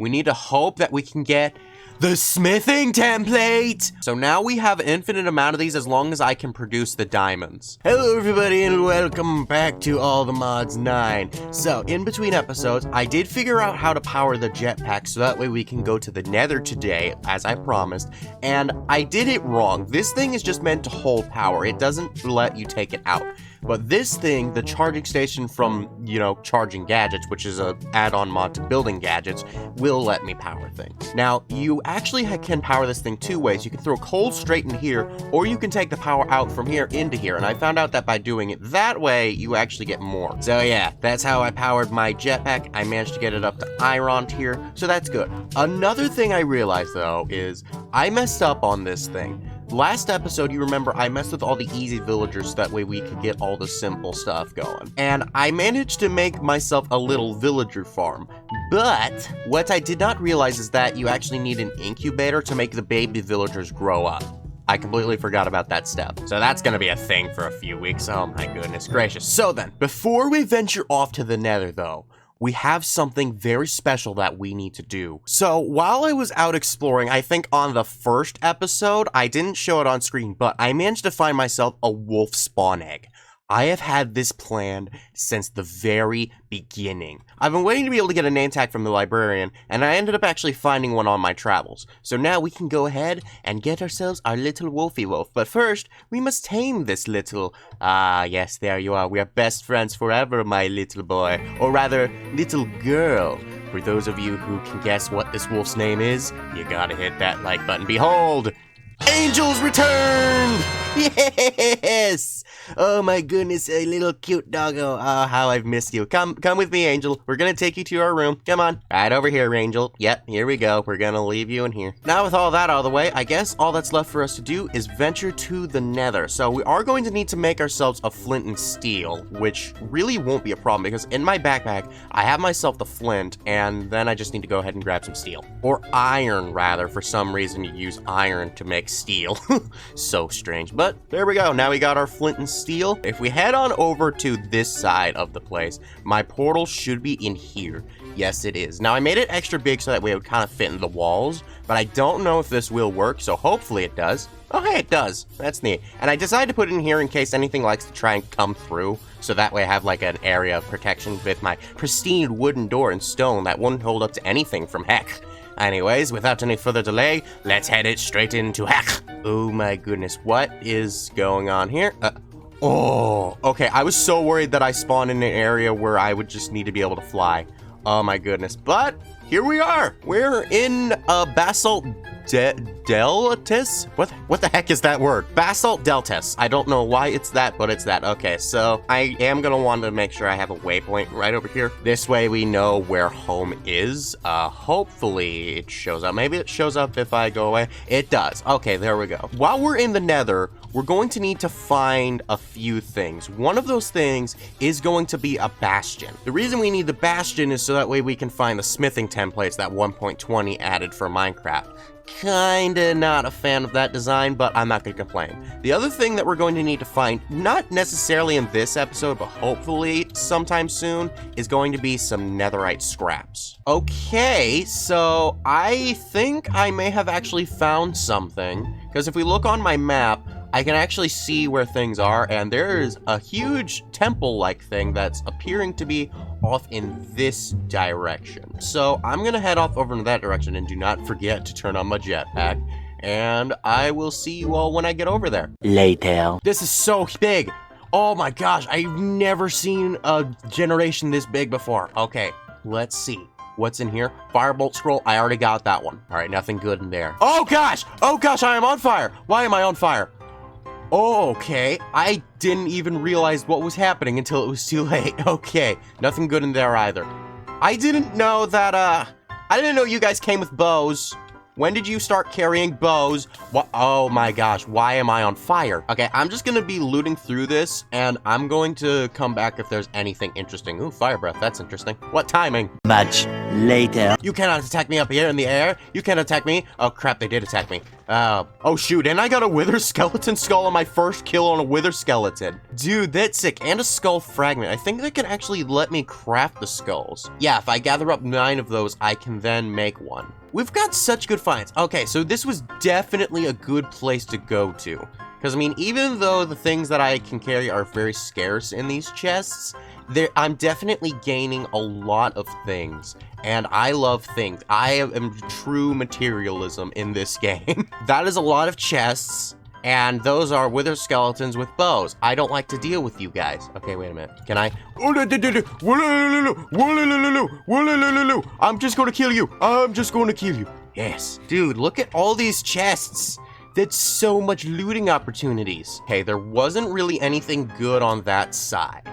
we need to hope that we can get the smithing template. So now we have an infinite amount of these as long as I can produce the diamonds. Hello everybody and welcome back to All the Mods 9. So in between episodes, I did figure out how to power the jetpack so that way we can go to the Nether today, as I promised. And I did it wrong. This thing is just meant to hold power. It doesn't let you take it out. But this thing, the charging station from, charging gadgets, which is a add-on mod to building gadgets, will let me power things. Now, you actually can power this thing two ways. You can throw coal straight in here, or you can take the power out from here into here. And I found out that by doing it that way, you actually get more. So yeah, that's how I powered my jetpack. I managed to get it up to iron tier, so that's good. Another thing I realized, though, is I messed up on this thing. Last episode, you remember, I messed with all the easy villagers so that way we could get all the simple stuff going. And I managed to make myself a little villager farm. But what I did not realize is that you actually need an incubator to make the baby villagers grow up. I completely forgot about that step. So that's gonna be a thing for a few weeks. Oh my goodness gracious. So then, before we venture off to the Nether though, we have something very special that we need to do. So while I was out exploring, I think on the first episode, I didn't show it on screen, but I managed to find myself a wolf spawn egg. I have had this planned since the very beginning. I've been waiting to be able to get a name tag from the librarian, and I ended up actually finding one on my travels. So now we can go ahead and get ourselves our little wolfy wolf. But first, we must tame this little... yes, there you are. We are best friends forever, my little boy. Or rather, little girl. For those of you who can guess what this wolf's name is, you gotta hit that like button. Behold! Angel's returned! Yes! Oh my goodness, a little cute doggo. Oh, how I've missed you. Come with me, Angel. We're gonna take you to our room. Come on. Right over here, Angel. Yep, here we go. We're gonna leave you in here. Now with all that out of the way, I guess all that's left for us to do is venture to the Nether. So we are going to need to make ourselves a flint and steel, which really won't be a problem because in my backpack, I have myself the flint, and then I just need to go ahead and grab some steel. Or iron, rather. For some reason, you use iron to make steel. So strange. But there we go. Now we got our flint and steel. If we head on over to this side of the place, my portal should be in here. Yes, it is. Now I made it extra big so that way it would kind of fit in the walls, but I don't know if this will work, so hopefully it does. Oh, hey, it does. That's neat. And I decided to put it in here in case anything likes to try and come through, so that way I have like an area of protection with my pristine wooden door and stone that won't hold up to anything from heck. Anyways, without any further delay, let's head it straight into heck. Oh my goodness, what is going on here? Oh, okay, I was so worried that I spawned in an area where I would just need to be able to fly. Oh my goodness, but here we are. We're in basalt deltas? What the heck is that word? Basalt deltas. I don't know why it's that, but it's that. Okay, so I am gonna want to make sure I have a waypoint right over here. This way we know where home is. Hopefully it shows up. Maybe it shows up if I go away. It does. Okay, there we go. While we're in the Nether, we're going to need to find a few things. One of those things is going to be a bastion. The reason we need the bastion is so that way we can find the smithing templates that 1.20 added for Minecraft. Kinda not a fan of that design, but I'm not gonna complain. The other thing that we're going to need to find, not necessarily in this episode, but hopefully sometime soon, is going to be some netherite scraps. Okay, so I think I may have actually found something, because if we look on my map, I can actually see where things are, and there is a huge temple-like thing that's appearing to be off in this direction. So I'm gonna head off over in that direction, and do not forget to turn on my jetpack, and I will see you all when I get over there. Later. This is so big. Oh my gosh, I've never seen a generation this big before. Okay, let's see. What's in here? Firebolt scroll. I already got that one. All right, nothing good in there. Oh gosh, I am on fire. Why am I on fire? Oh, okay. I didn't even realize what was happening until it was too late. Okay, nothing good in there either. I didn't know that, I didn't know you guys came with bows. When did you start carrying bows? What? Oh my gosh, why am I on fire? Okay, I'm just gonna be looting through this, and I'm going to come back if there's anything interesting. Ooh, fire breath, that's interesting. What timing? Much later. You cannot attack me up here in the air. You can't attack me. Oh crap, they did attack me. Oh shoot, and I got a wither skeleton skull on my first kill on a wither skeleton. Dude, that's sick. And a skull fragment. I think they can actually let me craft the skulls. Yeah, if I gather up 9 of those, I can then make one. We've got such good finds. Okay, so this was definitely a good place to go to. Because, I mean, even though the things that I can carry are very scarce in these chests, I'm definitely gaining a lot of things. And I love things. I am true materialism in this game. That is a lot of chests. And those are wither skeletons with bows. I don't like to deal with you guys. Okay, wait a minute. Can I? I'm just gonna kill you. I'm just gonna kill you. Yes. Dude, look at all these chests. That's so much looting opportunities. Okay, there wasn't really anything good on that side.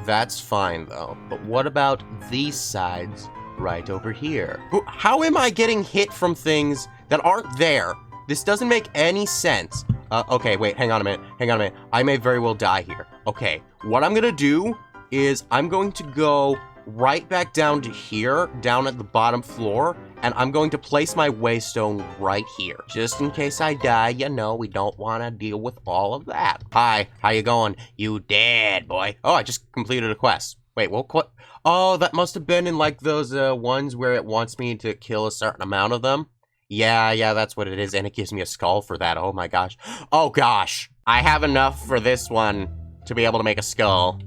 That's fine, though. But what about these sides right over here? How am I getting hit from things that aren't there? This doesn't make any sense. Okay, wait, hang on a minute. I may very well die here. Okay, what I'm gonna do is I'm going to go right back down to here, down at the bottom floor, and I'm going to place my waystone right here. Just in case I die, you know, we don't want to deal with all of that. Hi, how you going? You dead, boy. Oh, I just completed a quest. Wait, what? Oh, that must have been in like those ones where it wants me to kill a certain amount of them. Yeah, that's what it is, and it gives me a skull for that. Oh my gosh. Oh gosh. I have enough for this one to be able to make a skull.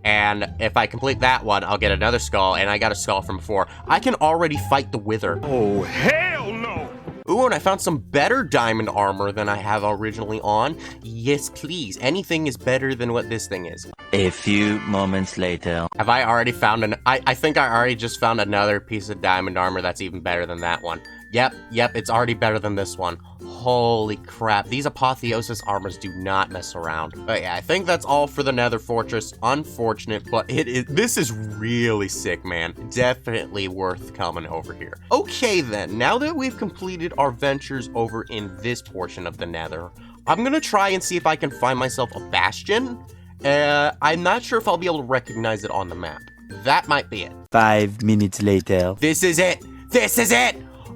And if I complete that one, I'll get another skull, and I got a skull from before. I can already fight the wither. Oh, hell no! Ooh, and I found some better diamond armor than I have originally on. Yes, please. Anything is better than what this thing is. A few moments later. Have I already found I think I already just found another piece of diamond armor that's even better than that one. Yep, it's already better than this one. Holy crap, these apotheosis armors do not mess around. But yeah, I think that's all for the Nether Fortress. Unfortunate, but this is really sick, man. Definitely worth coming over here. Okay then, now that we've completed our ventures over in this portion of the Nether, I'm gonna try and see if I can find myself a bastion. I'm not sure if I'll be able to recognize it on the map. That might be it. 5 minutes later. This is it! This is it!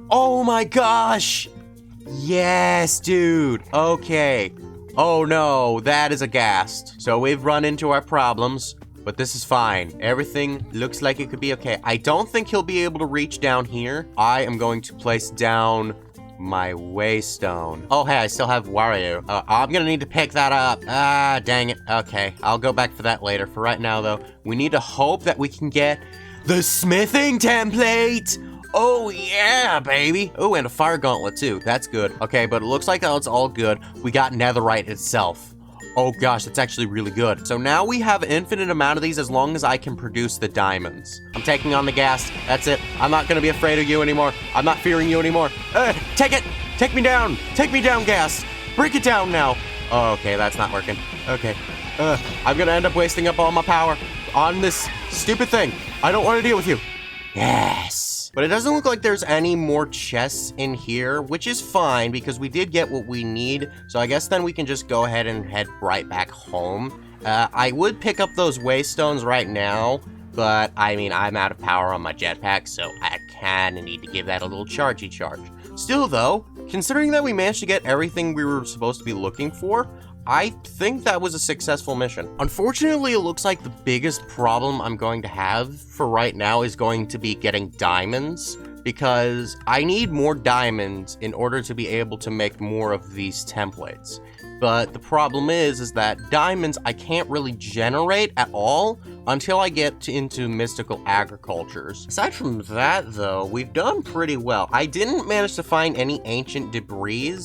Oh my gosh! Yes, dude. Okay. Oh no, that is a ghast. So we've run into our problems, but this is fine. Everything looks like it could be okay. I don't think he'll be able to reach down here. I am going to place down my waystone. Oh, hey, I still have Wario. I'm gonna need to pick that up. Ah, dang it. Okay, I'll go back for that later. For right now, though, we need to hope that we can get the smithing template. Oh, yeah, baby. Oh, and a fire gauntlet, too. That's good. Okay, but it looks like that's all good. We got netherite itself. Oh, gosh, that's actually really good. So now we have an infinite amount of these as long as I can produce the diamonds. I'm taking on the gas. That's it. I'm not going to be afraid of you anymore. I'm not fearing you anymore. Take it. Take me down. Take me down, gas. Break it down now. Oh, okay, that's not working. Okay. I'm going to end up wasting up all my power on this stupid thing. I don't want to deal with you. Yes. But it doesn't look like there's any more chests in here, which is fine because we did get what we need. So I guess then we can just go ahead and head right back home. I would pick up those waystones right now, but I mean, I'm out of power on my jetpack, so I kind of need to give that a little charge. Still though, considering that we managed to get everything we were supposed to be looking for, I think that was a successful mission. Unfortunately, it looks like the biggest problem I'm going to have for right now is going to be getting diamonds, because I need more diamonds in order to be able to make more of these templates. But the problem is that diamonds I can't really generate at all until I get into mystical agricultures. Aside from that though, we've done pretty well. I didn't manage to find any ancient debris,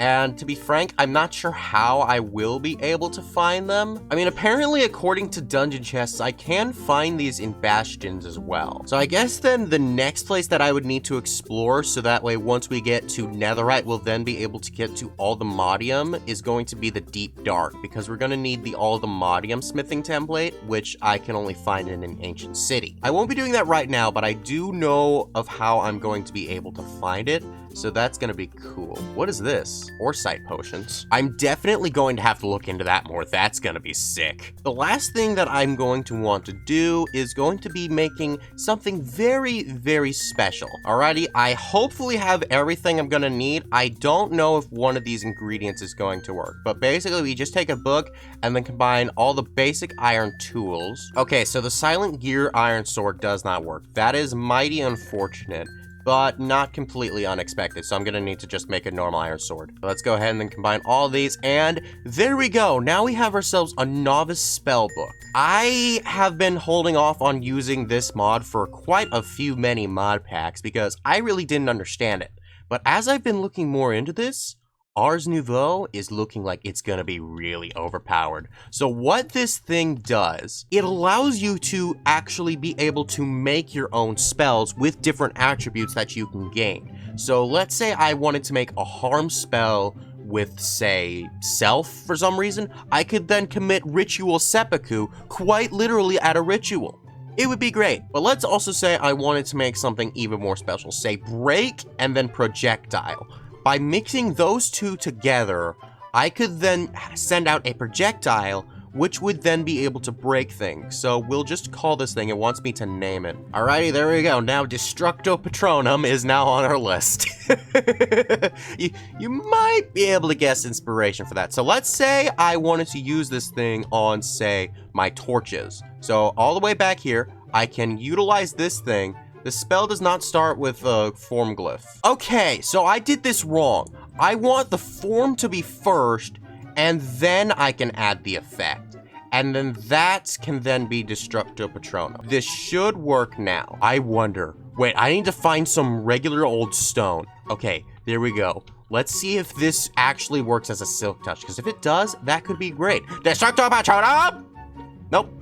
and to be frank, I'm not sure how I will be able to find them. I mean, apparently according to dungeon chests, I can find these in bastions as well. So I guess then the next place that I would need to explore, so that way once we get to netherite, we'll then be able to get to allthemodium, is going to be the deep dark, because we're going to need the allthemodium smithing template, which I can only find in an ancient city. I won't be doing that right now, but I do know of how I'm going to be able to find it. So that's gonna be cool. What is this? Oresight potions. I'm definitely going to have to look into that more. That's gonna be sick. The last thing that I'm going to want to do is going to be making something very, very special. Alrighty, I hopefully have everything I'm gonna need. I don't know if one of these ingredients is going to work, but basically we just take a book and then combine all the basic iron tools. Okay, so the silent gear iron sword does not work. That is mighty unfortunate, but not completely unexpected, so I'm gonna need to just make a normal iron sword. Let's go ahead and then combine all these, and there we go. Now we have ourselves a novice spell book. I have been holding off on using this mod for quite a few many mod packs because I really didn't understand it. But as I've been looking more into this, Ars Nouveau is looking like it's gonna be really overpowered. So what this thing does, it allows you to actually be able to make your own spells with different attributes that you can gain. So let's say I wanted to make a harm spell with, say, self for some reason. I could then commit ritual seppuku quite literally at a ritual. It would be great. But let's also say I wanted to make something even more special, say break and then projectile. By mixing those two together, I could then send out a projectile, which would then be able to break things. So we'll just call this thing, it wants me to name it. Alrighty, there we go. Now Destructo Patronum is now on our list. you might be able to guess inspiration for that. So let's say I wanted to use this thing on, say, my torches. So all the way back here, I can utilize this thing. The spell does not start with a form glyph. Okay, so I did this wrong. I want the form to be first, and then I can add the effect. And then that can then be Destructo Patronum. This should work now. I wonder. Wait, I need to find some regular old stone. Okay, there we go. Let's see if this actually works as a silk touch, because if it does, that could be great. Destructo Patronum! Nope.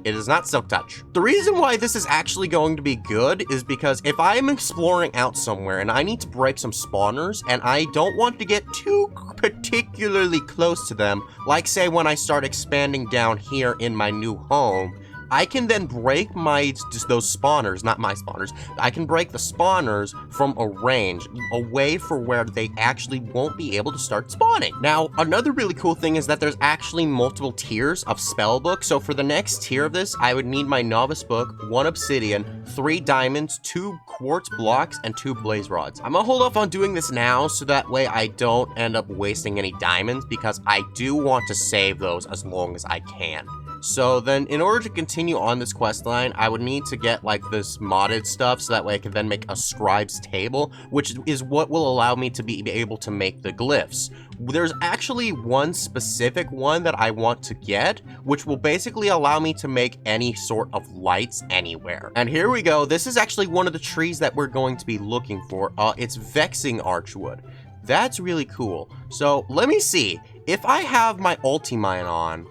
It is not silk touch. The reason why this is actually going to be good is because if I'm exploring out somewhere and I need to break some spawners and I don't want to get too particularly close to them, like say when I start expanding down here in my new home, I can then break those spawners, not my spawners. I can break the spawners from a range away for where they actually won't be able to start spawning. Now, another really cool thing is that there's actually multiple tiers of spell books. So for the next tier of this, I would need my novice book, 1 obsidian, 3 diamonds, 2 quartz blocks, and 2 blaze rods. I'm gonna hold off on doing this now so that way I don't end up wasting any diamonds because I do want to save those as long as I can. So then in order to continue on this quest line, I would need to get like this modded stuff so that way I can then make a scribe's table, which is what will allow me to be able to make the glyphs. There's actually one specific one that I want to get, which will basically allow me to make any sort of lights anywhere. And here we go. This is actually one of the trees that we're going to be looking for. It's Vexing Archwood. That's really cool. So let me see. If I have my ultimine on,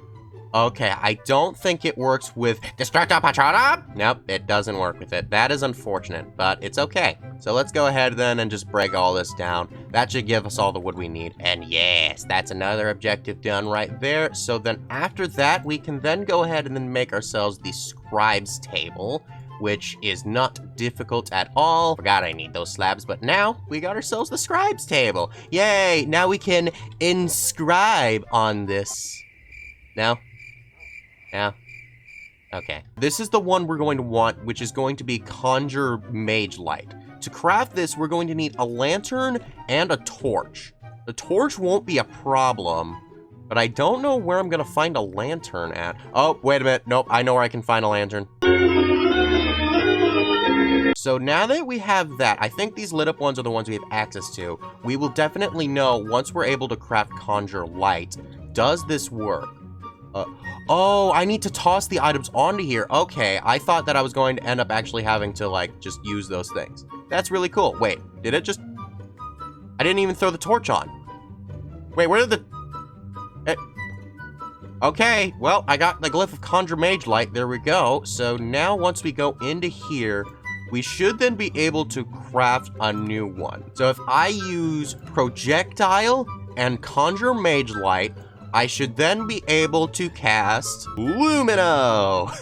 okay, I don't think it works with Destructo Patronum. Nope, it doesn't work with it. That is unfortunate, but it's okay. So let's go ahead then and just break all this down. That should give us all the wood we need. And yes, that's another objective done right there. So then after that, we can then go ahead and then make ourselves the scribe's table, which is not difficult at all. Forgot I need those slabs, but now we got ourselves the scribe's table. Yay, now we can inscribe on this. No? Yeah. Okay. This is the one we're going to want, which is going to be Conjure Mage Light. To craft this, we're going to need a lantern and a torch. The torch won't be a problem, but I don't know where I'm going to find a lantern at. Oh, wait a minute. Nope, I know where I can find a lantern. So now that we have that, I think these lit up ones are the ones we have access to. We will definitely know once we're able to craft Conjure Light. Does this work? Oh, I need to toss the items onto here. Okay, I thought that I was going to end up actually having to, like, just use those things. That's really cool. Wait, did it just... I didn't even throw the torch on. Wait, where did the... Okay, well, I got the glyph of Conjure Mage Light. There we go. So now once we go into here, we should then be able to craft a new one. So if I use Projectile and Conjure Mage Light, I should then be able to cast Lumino.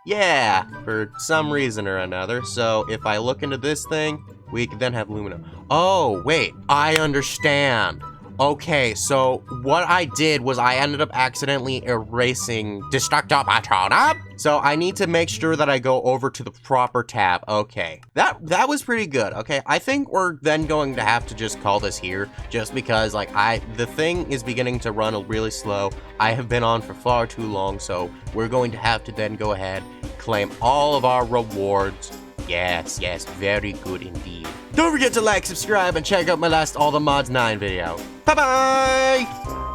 Yeah, for some reason or another. So if I look into this thing, We can then have lumina. Oh, wait, I understand. Okay, so what I did was I ended up accidentally erasing Destructo Patronum. So I need to make sure that I go over to the proper tab. Okay, that was pretty good. Okay, I think we're then going to have to just call this here, just because like the thing is beginning to run really slow. I have been on for far too long, so we're going to have to then go ahead, claim all of our rewards. Yes, very good indeed. Don't forget to like, subscribe, and check out my last All the Mods 9 video. Bye-bye!